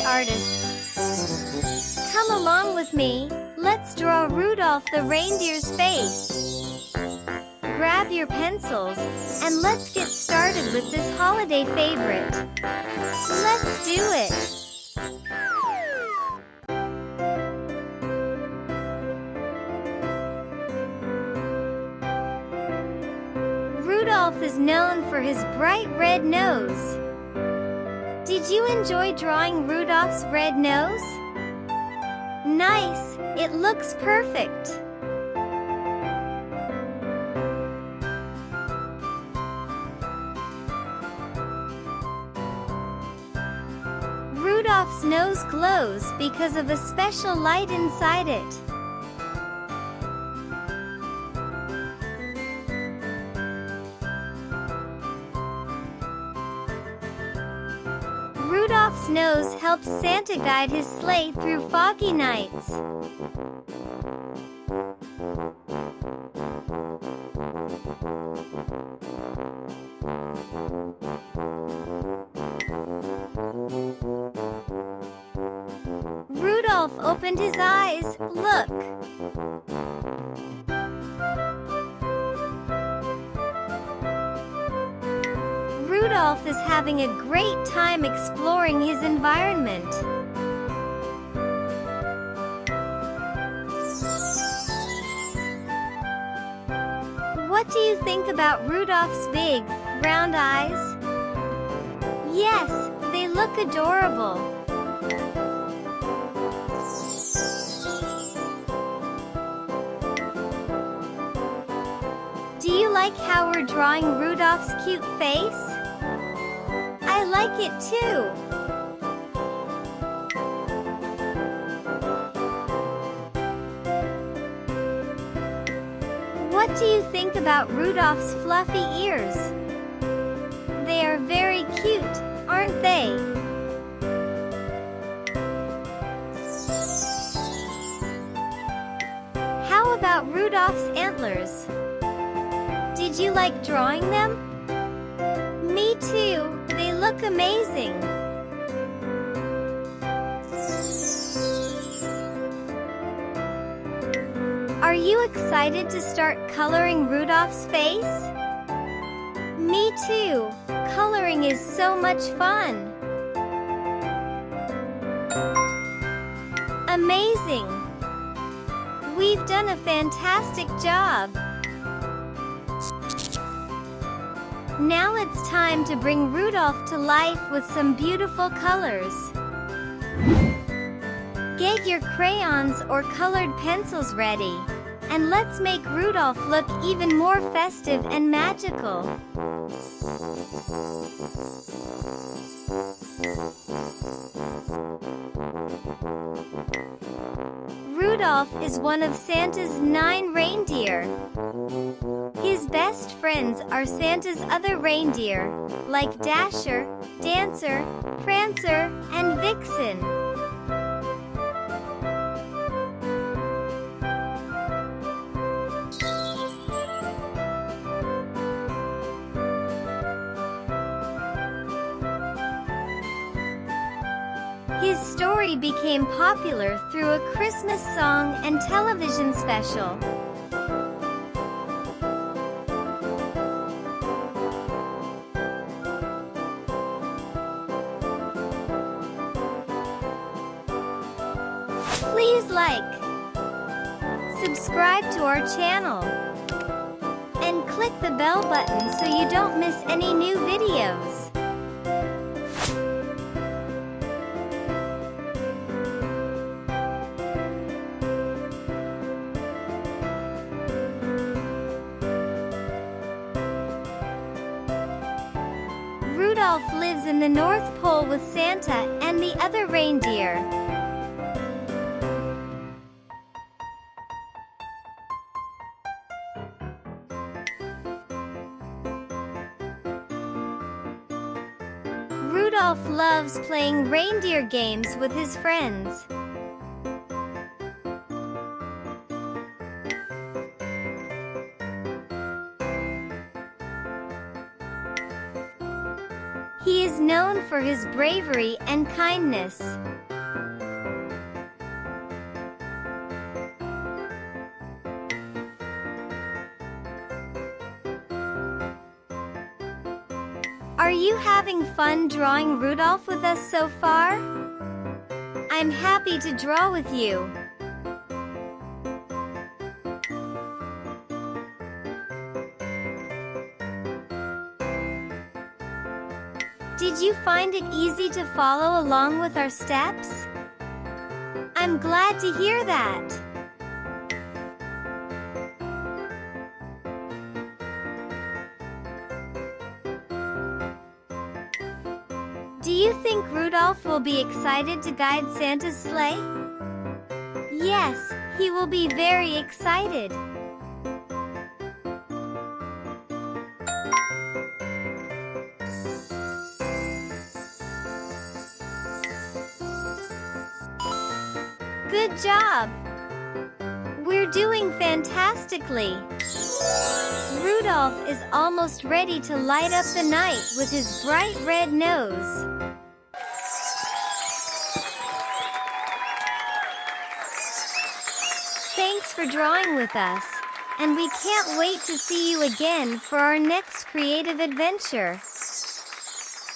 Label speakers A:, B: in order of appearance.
A: artists. Come along with me, let's draw Rudolph the reindeer's face. Grab your pencils, and let's get started with this holiday favorite. Let's do it! Rudolph is known for his bright red nose. Did you enjoy drawing Rudolph's red nose? Nice! It looks perfect! Rudolph's nose glows because of a special light inside it. Rudolph's nose helps Santa guide his sleigh through foggy nights. Rudolph opened his eyes. Look! Rudolph is having a great time exploring his environment. What do you think about Rudolph's big, round eyes? Yes, they look adorable. Do you like how we're drawing Rudolph's cute face? I like it too! What do you think about Rudolph's fluffy ears? They are very cute, aren't they? How about Rudolph's antlers? Did you like drawing them? Me too! They look amazing! Are you excited to start coloring Rudolph's face? Me too! Coloring is so much fun! Amazing! We've done a fantastic job! Now it's time to bring Rudolph to life with some beautiful colors. Get your crayons or colored pencils ready, and let's make Rudolph look even more festive and magical. Rudolph is one of Santa's 9 reindeer. His best friends are Santa's other reindeer, like Dasher, Dancer, Prancer, and Vixen. His story became popular through a Christmas song and television special. Please like, subscribe to our channel, and click the bell button so you don't miss any new videos. Rudolph lives in the North Pole with Santa and the other reindeer. Rudolph loves playing reindeer games with his friends. He is known for his bravery and kindness. Are you having fun drawing Rudolph with us so far? I'm happy to draw with you. Did you find it easy to follow along with our steps? I'm glad to hear that. Do you think Rudolph will be excited to guide Santa's sleigh? Yes, he will be very excited. Good job! We're doing fantastically! Rudolph is almost ready to light up the night with his bright red nose. Thanks for drawing with us, and we can't wait to see you again for our next creative adventure.